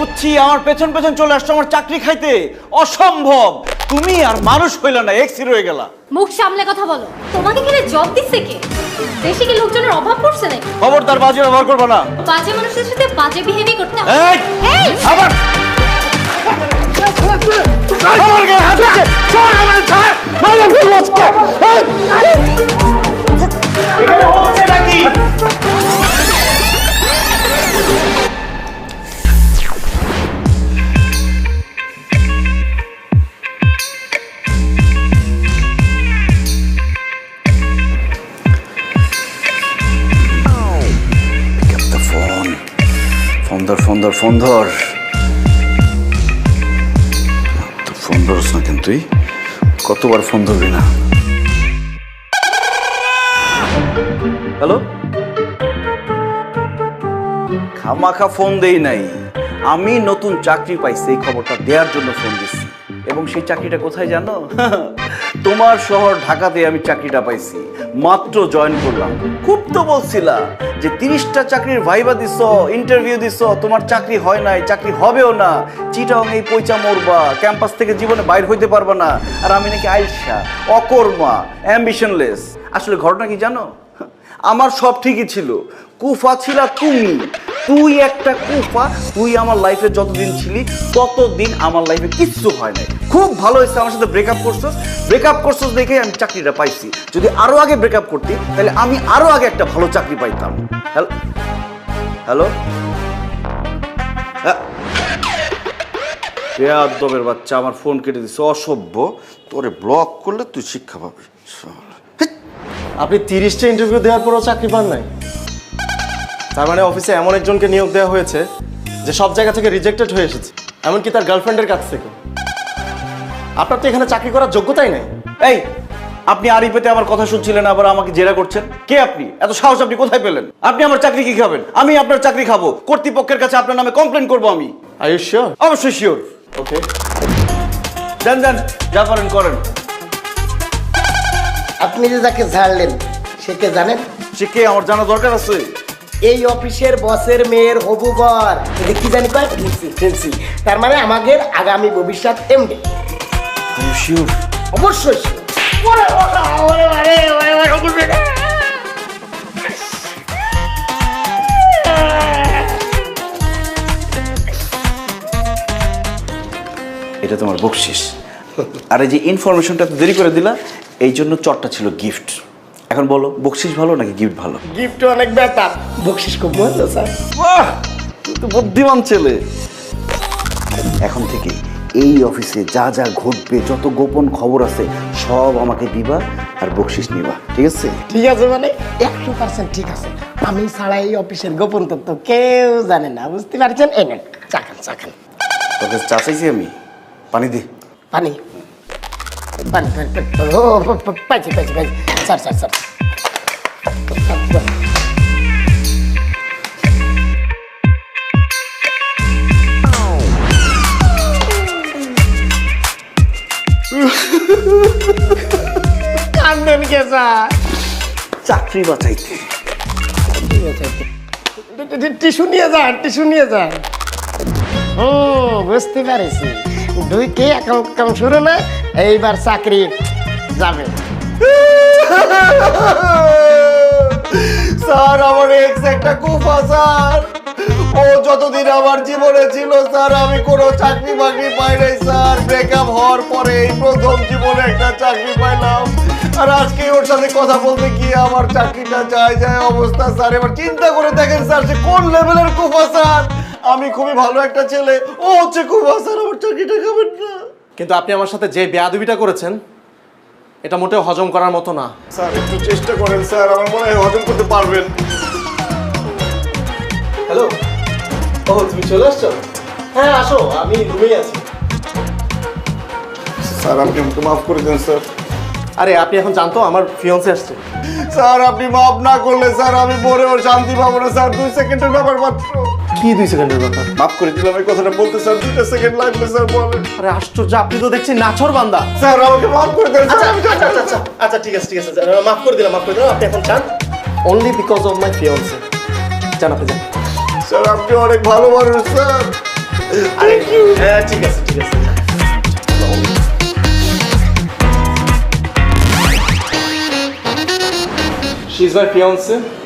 বুঝছি আমার পেছন পেছন চলে আসছো আমার চাকরি খাইতে, অসম্ভব। তুমি আর মানুষ হইলা না, এক্সি রয়ে গেলা। মুখ সামলে কথা বলো। তোমাকে এখানে জব দিচ্ছে কে? দেশে কি লোকজনের অভাব পড়ছে নাকি? খবরদার বাজে ব্যবহার করবো না। বাজে মানুষের সাথে বাজে বিহেভি করতে হবে। এই আবার আমার গায়ে হাত দিচ্ছে। ছাড় আমার, ছাড়। মারো ফেলবো আজকে। এখানে হচ্ছে নাকি? ফোন ধর। ফোন ধরস না কেন তুই? কতবার ফোন ধরবি না? হ্যালো, খামাখা ফোন দেই নাই, আমি নতুন চাকরি পাইছি এই খবরটা দেওয়ার জন্য ফোন দিচ্ছি। এবং সেই চাকরিটা কোথায় জানো? তোমার শহর ঢাকাতে আমি চাকরিটা পাইছি, মাত্র জয়েন করলাম। খুব তো বলছিলা যে 30টা চাকরির ভাইবা দিছ, ইন্টারভিউ দিছ, তোমার চাকরি হয় নাই, চাকরি হবেও না, চিটাং এই পয়চা মরবা, ক্যাম্পাস থেকে জীবনে বাইর হইতে পারবা না। আর আমি নাকি আইসা, অকর্মা, অ্যাম্বিশনলেস। আসলে ঘটনা কি জানো? আমার সব ঠিকই ছিল, কুফা ছিলা তুমি। তুই একটা কুফা। তুই আমার লাইফে যতদিন ছিলি ততদিন আমার লাইফে কিচ্ছু হয় নাই। খুব ভালো হয়েছে আমার সাথে ব্রেকআপ করছস দেখে আমি চাকরিটা পাইছি। যদি আরো আগে ব্রেকআপ করতি তাহলে আমি আরো আগে একটা ভালো চাকরি পাইতাম। হ্যালো, বেয়াদবের বাচ্চা আমার ফোন কেটে দিছে, অসভ্য। তোরে ব্লক করলে তুই শিক্ষা পাবি। আপনি 30টা ইন্টারভিউ দেওয়ার পরও চাকরি পান নাই? তার মানে অফিসে এমন একজনকে নিয়োগ দেওয়া হয়েছে যে সব জায়গা থেকে রিজেক্টেড হয়ে এসেছে, এমনকি তার গার্লফ্রেন্ডের কাছ থেকে। আপনার তো এখানে চাকরি করার যোগ্যতাই নাই। এই, আপনি আড়ি পেতে আমার কথা শুনছিলেন, আবার আমাকে জেরা করছেন। কে আপনি? এত সাহস আপনি কোথায় পেলেন? আপনি আমার চাকরি কি খাবেন? আমি আপনার চাকরি খাবো। কর্তৃপক্ষের কাছে আপনার নামে কমপ্লেন করবো আমি। Are you sure? অবশ্যই শিওর। ওকে, দেন যা করেন করেন। আপনি যে যাকে ছাড়লেন সে কে জানেন? সে কে আমার জানা দরকার আছে? এই অফিসের বসের মেয়ের হবু বর। এটা কি জানি কয়? ফেন্সি। তার মানে আমাদের আগামী ভবিষ্যৎ এমডি। Are you sure? অবশ্যই sure। এটা তোমার বকশিস। আর এই যে ইনফরমেশনটা দেরি করে দিলা, এই জন্য চটটা ছিল গিফট। এখন বলো, বকশিস ভালো নাকি গিফট ভালো? গিফট অনেক বেটার, বকশিস খুব মজা স্যার। বাহ, তুই তো বুদ্ধিমান ছেলে। এখন থেকে এই অফিসে যা যা ঘটবে, যত গোপন খবর আছে সব আমাকে দিবা আর বকশিস নিবা, ঠিক আছে? ঠিক আছে, মানে 100% ঠিক আছে। আমি ছাড়া এই অফিসের গোপন তথ্য কেউ জানে না, বুঝতে পারছেন? এই নেন, চাখান। তোকে চা চাইছি আমি, পানি দে। পানি পানি ও পাইছি স্যার। কান্দেন কে স্যার? চাকরি বাঁচাইতে। টিস্যু নিয়ে যান। বুঝতে পারছি, দুইকে এখন শুরু না, এইবার চাকরি যাবে। স্যার, আমার এক্স একটা কুফা স্যার। ও যতদিন আমার জীবনে ছিল স্যার, আমি কোনো চাকরি বাকরি পাই নাই স্যার। ব্রেকআপ হওয়ার পরে এই প্রথম জীবনে একটা চাকরি পাইলাম। আর আজকে ওর সাথে কথা বলতে গিয়ে আমার চাকরিটা যায় অবস্থা স্যার। এবার চিন্তা করে দেখেন স্যার, সে কোন লেভেলের কুফা স্যার। আমি খুবই ভালো একটা ছেলে, ও হচ্ছে কুফা স্যার। আমার চাকরিটা খাবেন না? কিন্তু আপনি আমার সাথে যে বেয়াদবিটা করেছেন এটা মোটেও হজম করার মতো না। স্যার একটু চেষ্টা করেন স্যার, আমার মনে হয় হজম করতে পারবেন। হ্যালো, ও তুমি চলে আসছো? হ্যাঁ আসো, আমি রুমেই আছি। স্যার আপনি আমাকে মাফ করে দেন স্যার। আরে আপনি এখন জানতো আমার ফিয়ন্সে আসছে। স্যার আপনি মাফ না করলে স্যার আমি মরেও শান্তি পাবো না স্যার। 2 সেকেন্ডের ব্যাপার মাত্র। কি 2 সেকেন্ডের ব্যাপার? মাফ করে দিলাম, এই কথাটা বলতে স্যার 2 সেকেন্ড লাগবে স্যার, বলেন। আরে আশ্চর্য, আপনি তো দেখছি নাছর বান্দা। স্যার আমাকে মাফ করে দেন স্যার। আচ্ছা ঠিক আছে মাফ করে দিলাম। আপনি এখন চান অনলি বিকজ অফ মাই ফিয়ন্সে। জান আপনি যান। স্যার আপনি অনেক ভালো মানুষ স্যার। আরে হ্যাঁ ঠিক আছে ঠিক আছে She's my fiance.